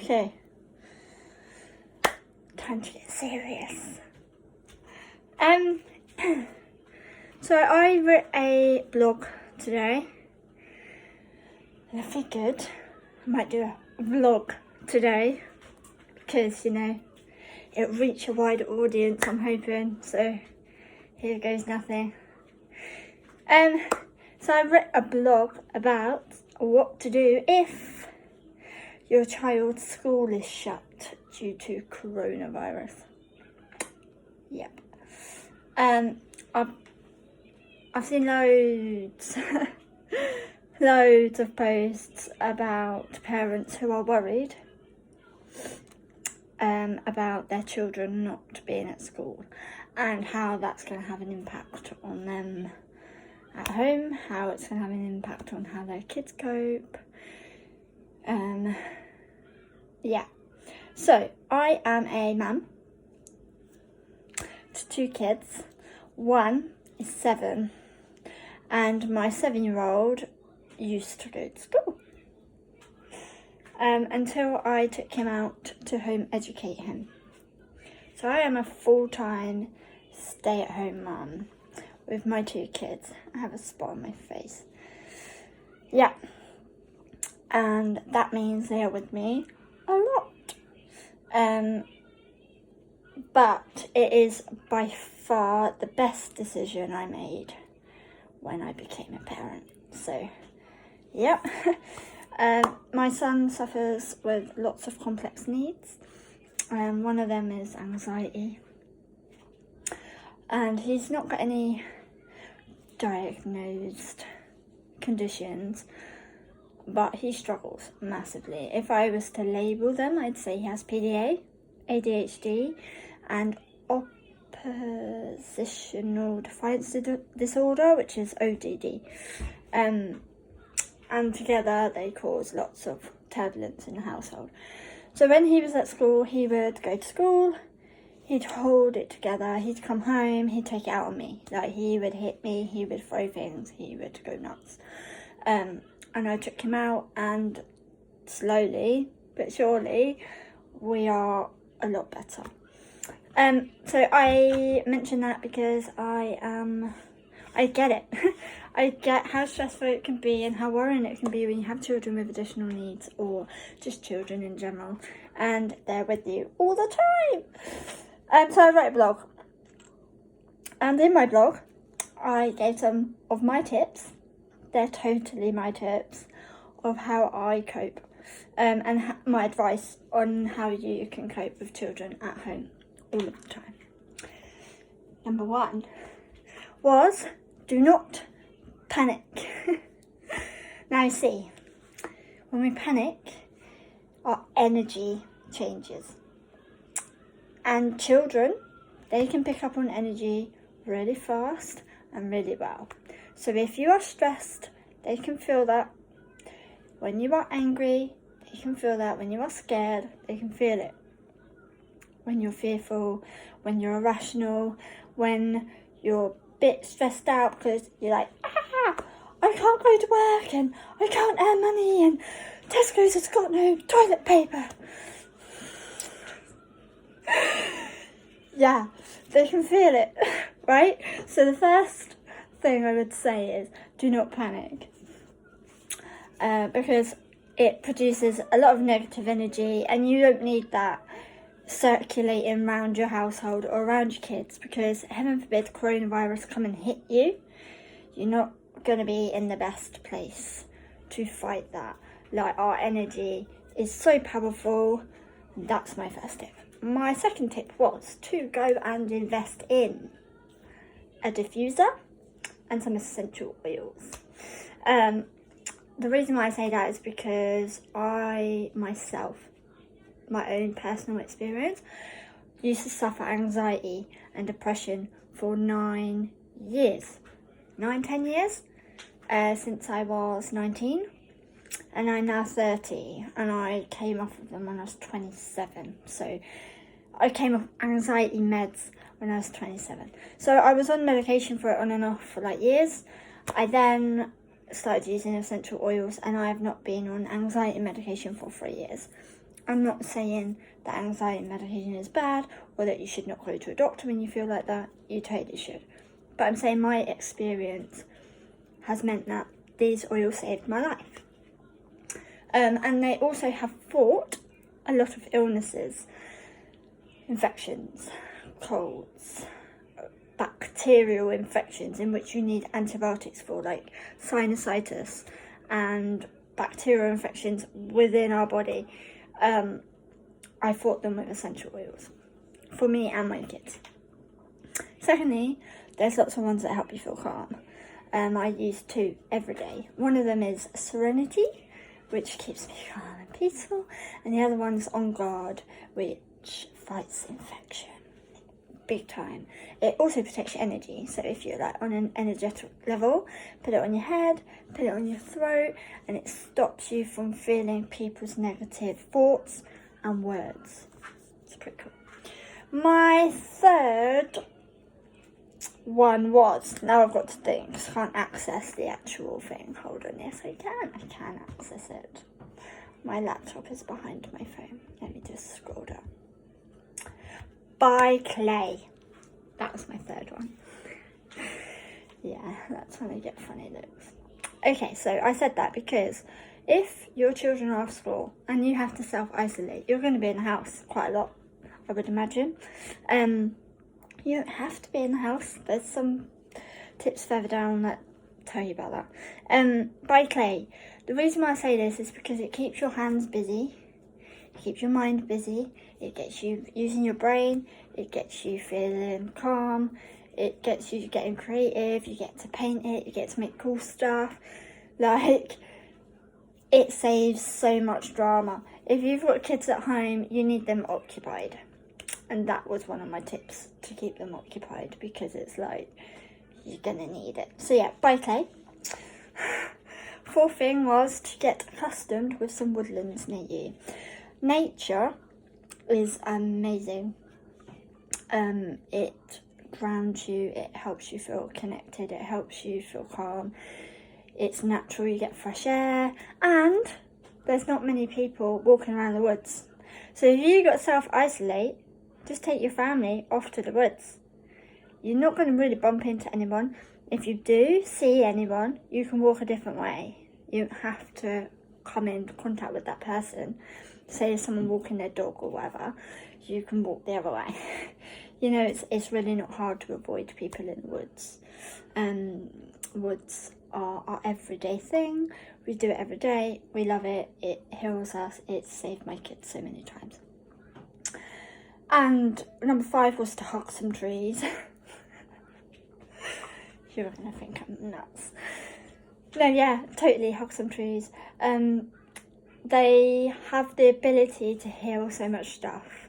Okay. Time to get serious. So I wrote a blog today. And I figured I might do a vlog today because, it'll reach a wider audience, I'm hoping. So here goes nothing. So I wrote a blog about what to do if your child's school is shut due to coronavirus. Yep. I've seen loads loads of posts about parents who are worried about their children not being at school and how that's going to have an impact on them at home, how it's going to have an impact on how their kids cope. Yeah. So I am a mum to 2 kids. One is 7 and my 7-year-old used to go to school until I took him out to home educate him. So I am a full-time stay-at-home mum with my 2 kids. I have a spot on my face. Yeah. And that means they are with me a lot. But it is by far the best decision I made when I became a parent. So, yep. My son suffers with lots of complex needs. One of them is anxiety. And he's not got any diagnosed conditions, but he struggles massively. If I was to label them, I'd say he has PDA, ADHD, and oppositional defiance disorder, which is ODD. And together they cause lots of turbulence in the household. So when he was at school, he would go to school, he'd hold it together, he'd come home, he'd take it out on me. Like, he would hit me, he would throw things, he would go nuts. And I took him out, and slowly but surely we are a lot better. So I mention that because I get it. I get how stressful it can be and how worrying it can be when you have children with additional needs, or just children in general, and they're with you all the time. So I wrote a blog, and in my blog I gave some of my tips. They're totally my tips of how I cope, and my advice on how you can cope with children at home all of the time. Number 1 was, do not panic. Now you see, when we panic, our energy changes. And children, they can pick up on energy really fast and really well. So if you are stressed, they can feel that. When you are angry, they can feel that. When you are scared, they can feel it. When you're fearful, when you're irrational, when you're a bit stressed out because you're like, I can't go to work and I can't earn money and Tesco's has got no toilet paper. Yeah, they can feel it, right? So the first thing I would say is, do not panic. Because it produces a lot of negative energy, and you don't need that circulating around your household or around your kids, because heaven forbid coronavirus come and hit you, you're not going to be in the best place to fight that. Like, our energy is so powerful. That's my first tip. My second tip was to go and invest in a diffuser and some essential oils. The reason why I say that is because I myself, my own personal experience, used to suffer anxiety and depression for 10 years, since I was 19, and I'm now 30, and I came off of them when I was 27. So I came off anxiety meds when I was 27. So I was on medication for it on and off for like years. I then started using essential oils, and I have not been on anxiety medication for 3 years. I'm not saying that anxiety medication is bad or that you should not go to a doctor when you feel like that. You totally should. But I'm saying my experience has meant that these oils saved my life. And they also have fought a lot of illnesses, infections, colds, bacterial infections in which you need antibiotics for, like sinusitis and bacterial infections within our body. I fought them with essential oils for me and my kids. Secondly, there's lots of ones that help you feel calm. I use 2 every day. One of them is Serenity, which keeps me calm and peaceful, and the other one's On Guard, which fights infection big time. It also protects your energy, so if you're like on an energetic level, put it on your head, put it on your throat, and it stops you from feeling people's negative thoughts and words. It's pretty cool. My third one was, now I've got to think, because I can't access the actual thing. Hold on, yes I can access it. My laptop is behind my phone. Let me just scroll down. By Clay. That was my third one. Yeah, that's when I get funny looks. Okay, so I said that because if your children are off school and you have to self-isolate, you're going to be in the house quite a lot, I would imagine. You don't have to be in the house. There's some tips further down that tell you about that. By Clay. The reason why I say this is because it keeps your hands busy. It keeps your mind busy. It gets you using your brain. It gets you feeling calm. It gets you getting creative. You get to paint it. You get to make cool stuff. Like, it saves so much drama. If you've got kids at home, you need them occupied. And that was one of my tips, to keep them occupied, because it's like, you're gonna need it. So yeah, by Clay. Fourth thing was to get accustomed with some woodlands near you. Nature is amazing. It grounds you, it helps you feel connected, it helps you feel calm. It's natural, you get fresh air, and there's not many people walking around the woods. So if you got self-isolate, just take your family off to the woods. You're not going to really bump into anyone. If you do see anyone, you can walk a different way. You don't have to come in contact with that person. Say if someone walking their dog or whatever, you can walk the other way. You know, it's really not hard to avoid people in the woods. Woods are our everyday thing. We do it every day. We love it. It heals us. It's saved my kids so many times. And number 5 was to hug some trees. You're gonna think I'm nuts. No, yeah, totally hug some trees. They have the ability to heal so much stuff.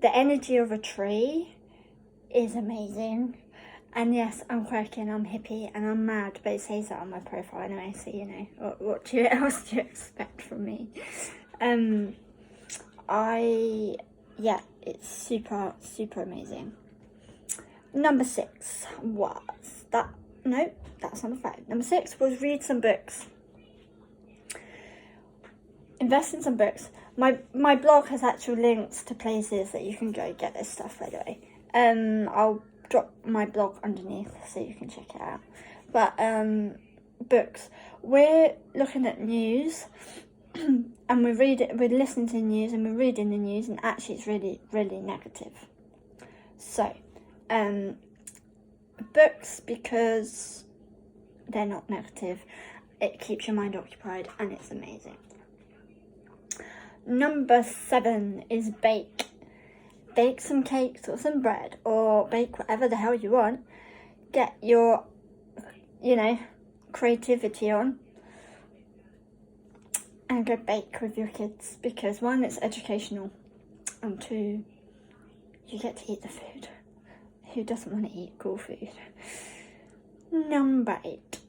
The energy of a tree is amazing. And yes, I'm quirky and I'm hippie and I'm mad, but it says that on my profile anyway, so you know, what else do you expect from me? Yeah, it's super, super amazing. Number 6 was that, no, that's number 5. Number 6 was read some books. Invest in some books. My blog has actual links to places that you can go get this stuff, by the way. I'll drop my blog underneath so you can check it out. But books. We're looking at news and we're listening to the news and we're reading the news, and actually it's really, really negative. So, books, because they're not negative, it keeps your mind occupied and it's amazing. Number 7 is bake. Bake some cakes or some bread, or bake whatever the hell you want. Get your, creativity on and go bake with your kids, because 1, it's educational, and 2, you get to eat the food. Who doesn't want to eat cool food? Number 8.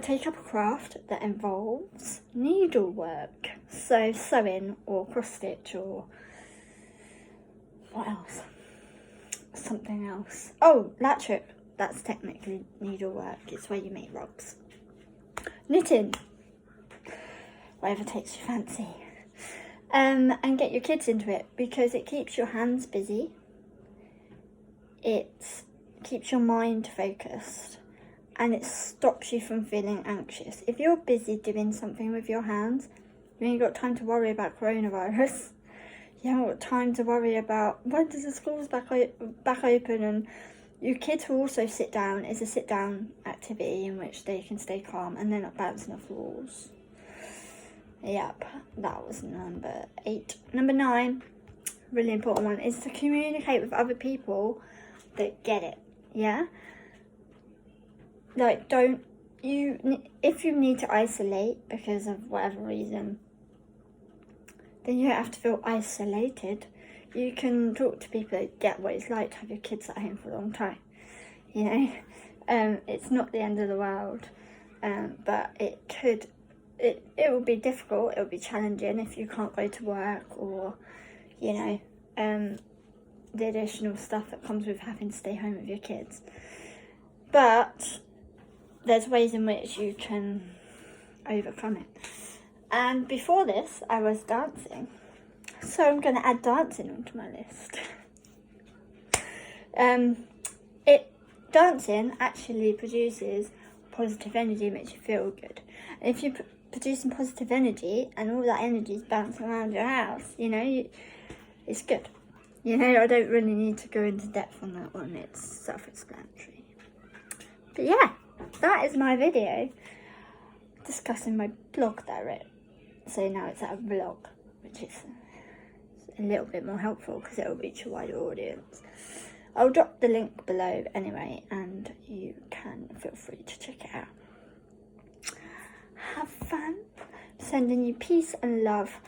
Take up a craft that involves needlework. So sewing or cross stitch or what else? Something else. Oh, latchwork. That's technically needlework. It's where you make rugs. knitting, whatever takes your fancy. And get your kids into it, because it keeps your hands busy. It keeps your mind focused, and it stops you from feeling anxious. If you're busy doing something with your hands, you ain't got time to worry about coronavirus. You haven't got time to worry about when does the schools back open, and your kids will also sit down. It's a sit down activity in which they can stay calm and they're not bouncing off walls. Yep, that was number 8. Number 9, really important one, is to communicate with other people that get it. Yeah, like if you need to isolate because of whatever reason, then you don't have to feel isolated. You can talk to people that get what it's like to have your kids at home for a long time. You know, it's not the end of the world, but it will be difficult. It will be challenging if you can't go to work, or you know, the additional stuff that comes with having to stay home with your kids. But there's ways in which you can overcome it. And before this, I was dancing. So I'm going to add dancing onto my list. Dancing actually produces positive energy, makes you feel good. And if you're producing positive energy and all that energy is bouncing around your house, you know, it's good. You know, I don't really need to go into depth on that one. It's self-explanatory. But yeah, that is my video discussing my blog direct. So now it's a vlog, which is a little bit more helpful because it will reach a wider audience. I'll drop the link below anyway, and you can feel free to check it out. Have fun. Sending you peace and love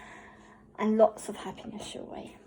and lots of happiness your way.